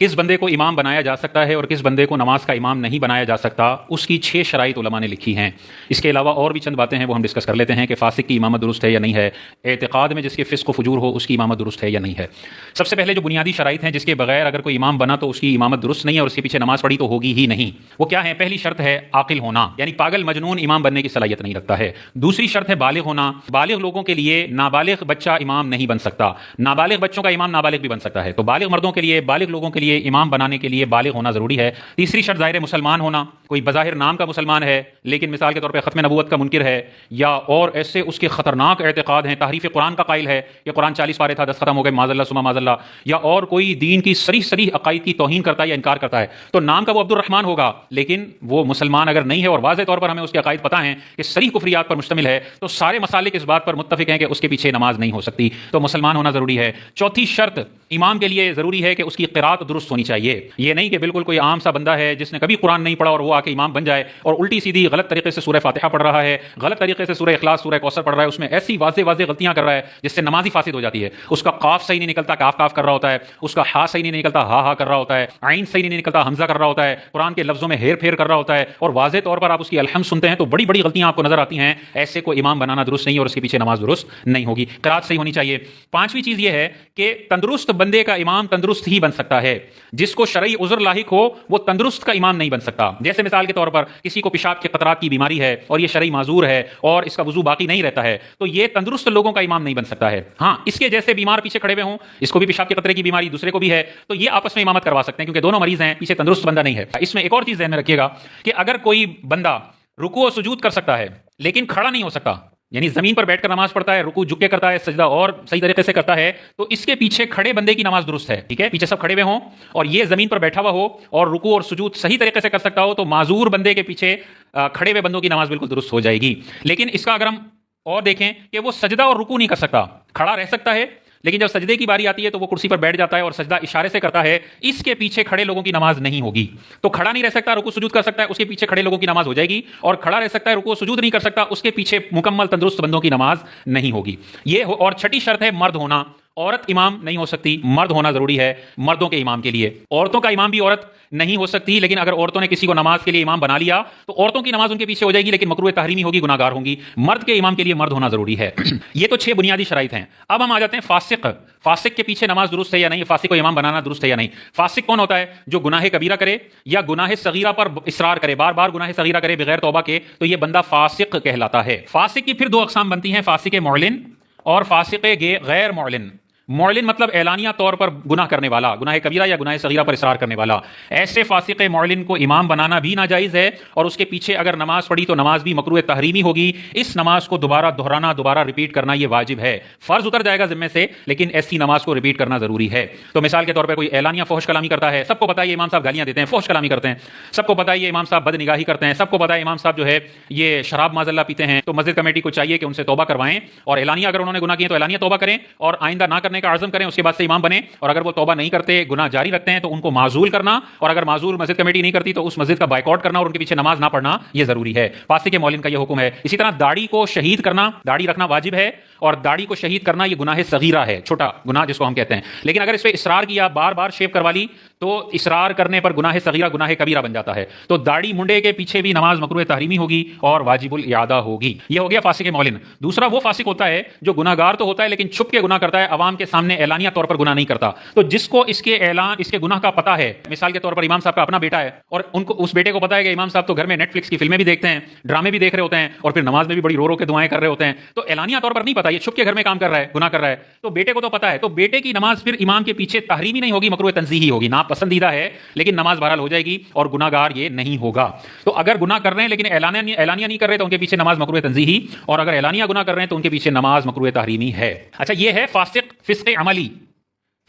किस बंदे को इमाम बनाया जा सकता है और किस बंदे को नमाज का इमाम नहीं बनाया जा सकता, उसकी 6 शराइत उलमा ने लिखी हैं। इसके अलावा और भी चंद बातें हैं, वो हम डिस्कस कर लेते हैं कि फासिक की इमामत दुरुस्त है या नहीं है, एतिकाद में जिसके फिस्क व फजूर हो उसकी इमामत दुरुस्त है या नहीं है। सबसे पहले जो बुनियादी शराइत हैं जिसके बगैर अगर कोई इमाम बना तो उसकी इमामत दुरुस्त नहीं है और उसके पीछे नमाज पढ़ी तो होगी ही नहीं, वो क्या है? पहली शर्त है आकिल होना, यानी पागल मजनून इमाम बनने की सलाहियत नहीं रखता है। दूसरी शर्त है बालिग होना, बालिग लोगों के लिए नाबालिग बच्चा इमाम नहीं बन सकता, नाबालिग बच्चों का इमाम नाबालिग भी बन सकता है। तो बालिग मर्दों के लिए, बालिग लोगों के लिए इमाम बनाने के लिए बालिग होना जरूरी है। तीसरी शर्त ज़ाहिर मुसलमान होना, कोई बज़ाहिर नाम का मुसलमान है लेकिन मिसाल के तौर पर खत्म नबूवत का मुनकिर है या और ऐसे उसके खतरनाक एतकाद हैं, तहरीफ कुरान का कायल है कि कुरान 40 पारे था 10 खत्म हो गए माज़ल्ला सुमा माज़ल्ला, या और कोई दीन की सरीह अकायद की तौहीन करता है या इनकार करता है, तो नाम का वो अब्दुल रहमान होगा लेकिन वो मुसलमान अगर नहीं है और वाज़ेह तौर पर हमें उसके अकायद पता है कि सरीह कुफरियात पर मुश्तमिल है, तो सारे मसालिक इस बात पर मुत्तफिक हैं कि उसके पीछे नमाज नहीं हो सकती, तो मुसलमान होना जरूरी है। चौथी शर्त इमाम के लिए जरूरी है कि उसकी क़िराअत दुरुस्त होनी चाहिए। ये नहीं कि बिल्कुल कोई आम सा बंदा है जिसने कभी कुरान नहीं पढ़ा और वो आके इमाम बन जाए और उल्टी सीधी गलत तरीके से सूरह फातिहा पढ़ रहा है, गलत तरीके से सूरह इखलास सूरह कौसर पढ़ रहा है, उसमें ऐसी वाज़ेह गलतियां कर रहा है जिससे नमाज ही फासिद हो जाती है। उसका काफ सही नहीं निकलता, काफ काफ कर रहा होता है, उसका हा सही नहीं निकलता, हा कर रहा होता है, आइन सही नहीं निकलता, हमजा कर रहा होता है, कुरान के लफ्जों में हेर फेर कर रहा होता है और वाज़ेह तौर पर आप उसकी अलहम सुनते हैं तो बड़ी बड़ी गलतियां आपको नजर आती हैं। ऐसे को इमाम बनाना दुरुस्त नहीं और उसके पीछे नमाज दुरुस्त नहीं होगी। क़िराअत सही होनी चाहिए। पांचवी चीज यह है कि तंदुरुस्त बंदे का इमाम तंदुरुस्त ही बन सकता है, जिसको शरई उज़्र लाहिक हो वो तंदुरुस्त का इमाम नहीं बन सकता। जैसे मिसाल के तौर पर किसी को पेशाब के कतरात की बीमारी है और ये शरई माजूर है और इसका वजू बाकी नहीं रहता है, तो ये तंदुरुस्त लोगों का इमाम नहीं बन सकता है। हाँ, इसके जैसे बीमार पीछे खड़े हुए हों, इसको भी पेशाब के कतरे की बीमारी दूसरे को भी है, तो ये आपस में इमामत करवा सकते हैं क्योंकि दोनों मरीज हैं, पीछे तंदुरुस्त बंदा नहीं है। इसमें एक और चीज ध्यान में रखिएगा कि अगर कोई बंदा रुकू और सुजूद कर सकता है लेकिन खड़ा नहीं हो सकता, यानी जमीन पर बैठकर नमाज पढ़ता है, रुकू झुक के करता है, सजदा और सही तरीके से करता है, तो इसके पीछे खड़े बंदे की नमाज दुरुस्त है। ठीक है, पीछे सब खड़े हुए हों और ये जमीन पर बैठा हुआ हो और रुकू और सुजूद सही तरीके से कर सकता हो, तो माजूर बंदे के पीछे खड़े हुए बंदों की नमाज बिल्कुल दुरुस्त हो जाएगी। लेकिन इसका अगर हम और देखें कि वो सजदा और रुकू नहीं कर सकता, खड़ा रह सकता है लेकिन जब सजदे की बारी आती है तो वो कुर्सी पर बैठ जाता है और सजदा इशारे से करता है, इसके पीछे खड़े लोगों की नमाज नहीं होगी। तो खड़ा नहीं रह सकता, रुकू सुजूद कर सकता है, उसके पीछे खड़े लोगों की नमाज हो जाएगी, और खड़ा रह सकता है, रुकू सुजूद नहीं कर सकता, उसके पीछे मुकम्मल तंदुरुस्त बंदों की नमाज नहीं होगी। ये और छठी शर्त है मर्द होना, औरत इमाम नहीं हो सकती, मर्द होना जरूरी है मर्दों के इमाम के लिए। औरतों का इमाम भी औरत नहीं हो सकती, लेकिन अगर औरतों ने किसी को नमाज के लिए इमाम बना लिया तो औरतों की नमाज उनके पीछे हो जाएगी लेकिन मकरूह तहरीमी होगी, गुनाहगार होंगी। मर्द के इमाम के लिए मर्द होना जरूरी है। ये तो 6 बुनियादी शराइत हैं। अब हम आ जाते हैं फासिक। फासिक के पीछे नमाज दुरुस्त है या नहीं, फासिक को इमाम बनाना दुरुस्त है या नहीं। फासिक कौन होता है? जो गुनाह कबीरा करे या गुनाह सगीरा पर इसरार करे, बार बार गुनाह सगीरा करे बगैर तौबा के, तो ये बंदा फासिक कहलाता है। फासिक की फिर 2 अक़साम बनती हैं, फासिक मुअलिन और फासिक गैर मुअलिन। मुअलिन मतलब एलानिया तौर पर गुनाह करने वाला, गुनाह कबीरा या गुनाह सगीरा पर इसरार करने वाला। ऐसे फासिक मुअलिन को इमाम बनाना भी नाजायज़ है और उसके पीछे अगर नमाज पढ़ी तो नमाज भी मकरूह तहरीमी होगी। इस नमाज को दोबारा दोहराना, दोबारा रिपीट करना ये वाजिब है। फर्ज उतर जाएगा जिम्मे से, लेकिन ऐसी नमाज को रिपीट करना जरूरी है। तो मिसाल के तौर पर कोई एलानिया फौश कलामी करता है, सबको पता है ये इमाम साहब गालियां देते हैं, फौश कलामी करते हैं, सबको पता है ये इमाम साहब बदनिगाही करते हैं, सबको पता है इमाम साहब जो है ये शराब माज़ल्ला पीते हैं, तो मस्जिद कमेटी को चाहिए कि उनसे तौबा करवाएं और एलानिया अगर उन्होंने गुनाह किए तो एलानिया तौबा करें और आइंदा ना करने का आज़म करें, उसके बाद से इमाम बने। और अगर वो तौबा नहीं करते, गुनाह जारी रखते हैं, तो उनको माजूल करना, और अगर माजूल मस्जिद कमेटी नहीं करती तो उस मस्जिद का बायकॉट करना और उनके पीछे नमाज ना पढ़ना ये जरूरी है। फासिक मुअलिन का ये हुक्म है। इसी तरह दाढ़ी को शहीद करना, दाढ़ी रखना वाजिब है और दाढ़ी को शहीद करना ये गुनाह सगीरा है, छोटा गुनाह जिसको हम कहते हैं। लेकिन अगर इस पे इसरार किया, बार बार शेव करवा ली, तो इसरार करने पर गुनाह सगीरा गुनाह कबीरा बन जाता है। तो दाढ़ी मुंडे के पीछे भी नमाज मकरूह तहरीमी होगी और वाजिबुल इयादा होगी। ये हो गया फासिक मुअलिन। दूसरा वो फासिक होता है जो गुनाहगार तो होता है लेकिन छुप के गुनाह करता है, अवाम के सामने एलानिया तौर पर गुनाह नहीं करता। तो जिसको इसके ऐलान, इसके गुनाह का पता है, मिसाल के तौर पर इमाम साहब का अपना बेटा है और उनको, उस बेटे को पता है कि इमाम साहब तो घर में नेटफ्लिक्स की फिल्में भी देखते हैं, ड्रामे भी देख रहे होते हैं और फिर नमाज में भी बड़ी रो रो के दुआएं कर रहे होते हैं, तो एलानिया तौर पर नहीं पता, ये छुप के घर में काम कर रहा है, गुनाह कर रहा है, तो बेटे को तो पता है, तो बेटे की नमाज फिर इमाम के पीछे तहरीमी नहीं होगी, मकरूह तंज़ीही होगी। ना पसंदीदा है लेकिन नमाज बहरहाल हो जाएगी और गुनाहगार ये नहीं होगा। तो अगर गुनाह कर रहे हैं लेकिन एलानिया नहीं कर रहे तो उनके पीछे नमाज मकरूह तंज़ीही, और अगर एलानिया गुनाह कर रहे हैं तो उनके पीछे नमाज मकरूह तहरीमी है। अच्छा, ये है फासिक फिस्क़ अमली।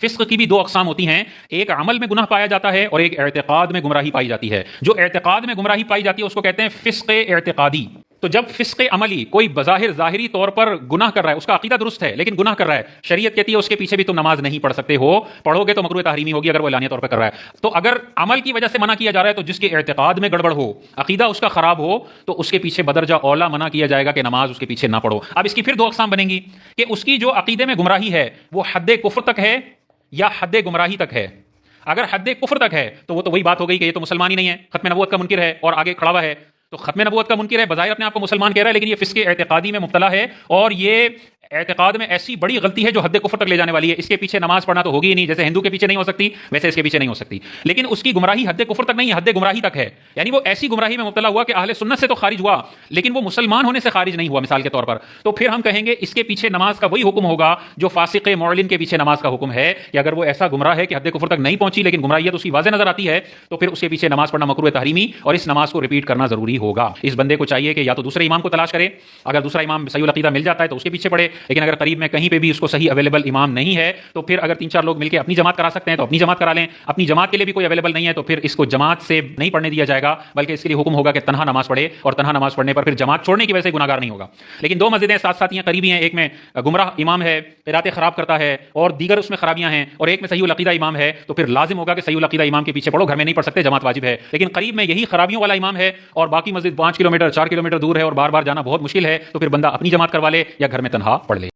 फिस्क की भी 2 अक़साम होती हैं, एक अमल में गुनाह पाया जाता है और एक एतिक़ाद में गुमराही पाई जाती है। जो एतिक़ाद में गुमराही पाई जाती है उसको कहते हैं फिस्क़ एतिक़ादी। तो जब फिस्क़ अमली, कोई बज़ाहिर ज़ाहिरी तौर पर गुनाह कर रहा है, उसका अकीदा दुरुस्त है लेकिन गुनाह कर रहा है, शरीयत कहती है उसके पीछे भी तुम नमाज नहीं पढ़ सकते हो, पढ़ोगे तो मकरूह तहरीमी होगी अगर वो एलानिया तौर पर कर रहा है। तो अगर अमल की वजह से मना किया जा रहा है तो जिसके एतिक़ाद में गड़बड़ हो, अकीदा उसका खराब हो, तो उसके पीछे बदरजा औला मना किया जाएगा कि नमाज उसके पीछे ना पढ़ो। अब इसकी फिर 2 अक़साम बनेंगी कि उसकी जो अकीदे में गुमराही है वो हद कुफ्र तक है या हद गुमराही तक है। اگر حد کفر تک ہے تو وہ تو وہی بات ہو گئی کہ یہ تو مسلمان ہی نہیں ہے، ختم نبوت کا منکر ہے اور آگے کھڑا ہوا ہے، تو ختم نبوت کا منکر ہے، بظاہر اپنے آپ کو مسلمان کہہ رہا ہے لیکن یہ فسق اعتقادی میں مبتلا ہے، اور یہ اعتقاد میں ایسی بڑی غلطی ہے جو حد کفر تک لے جانے والی ہے۔ اس کے پیچھے نماز پڑھنا تو ہوگی ہی نہیں، جیسے ہندو کے پیچھے نہیں ہو سکتی ویسے اس کے پیچھے نہیں ہو سکتی، لیکن اس کی گمراہی حد کفر تک نہیں ہے، حد گمراہی تک ہے، یعنی وہ ایسی گمراہی میں مبتلا ہوا کہ اہل سنت سے تو خارج ہوا لیکن وہ مسلمان ہونے سے خارج نہیں ہوا مثال کے طور پر، تو پھر ہم کہیں گے اس کے پیچھے نماز کا وہی حکم ہوگا جو فاسق معلن کے پیچھے نماز کا حکم ہے، کہ اگر وہ ایسا گمراہ ہے کہ حد کفر تک نہیں پہنچی لیکن گمراہیت اس کی واضح نظر آتی ہے تو پھر اس کے پیچھے نماز پڑھنا مکروہ تحریمی اور اس نماز کو ریپیٹ کرنا ضروری ہوگا۔ اس بندے کو چاہیے کہ یا تو دوسرے امام کو تلاش کرے، اگر دوسرا امام صحیح العقیدہ مل جاتا ہے تو اس کے پیچھے پڑھے، لیکن اگر قریب میں کہیں پہ بھی اس کو صحیح اویلیبل امام نہیں ہے تو پھر اگر 3-4 لوگ مل کے اپنی جماعت کرا سکتے ہیں تو اپنی جماعت کرا لیں، اپنی جماعت کے لیے بھی کوئی اویلیبل نہیں ہے تو پھر اس کو جماعت سے نہیں پڑھنے دیا جائے گا، بلکہ اس کے لیے حکم ہوگا کہ تنہا نماز پڑھے، اور تنہا نماز پڑھنے پر پھر جماعت چھوڑنے کی وجہ سے گناہگار نہیں ہوگا۔ لیکن دو مسجدیں ساتھ ساتھ ہیں، قریبی ہیں، ایک میں گمراہ امام ہے، قراتیں خراب کرتا ہے اور دیگر اس میں خرابیاں ہیں، اور ایک میں صحیح العقیدہ امام ہے، تو پھر لازم ہوگا کہ صحیح العقیدہ امام کے پیچھے پڑھو، گھر میں نہیں پڑھ سکتے، جماعت واجب ہے۔ لیکن قریب میں یہی خرابیوں والا امام ہے اور باقی مسجد 5 کلومیٹر 4 کلومیٹر دور ہے اور بار بار جانا بہت مشکل ہے، تو پھر بندہ اپنی جماعت کروا لے یا گھر میں تنہا پڑھ لے۔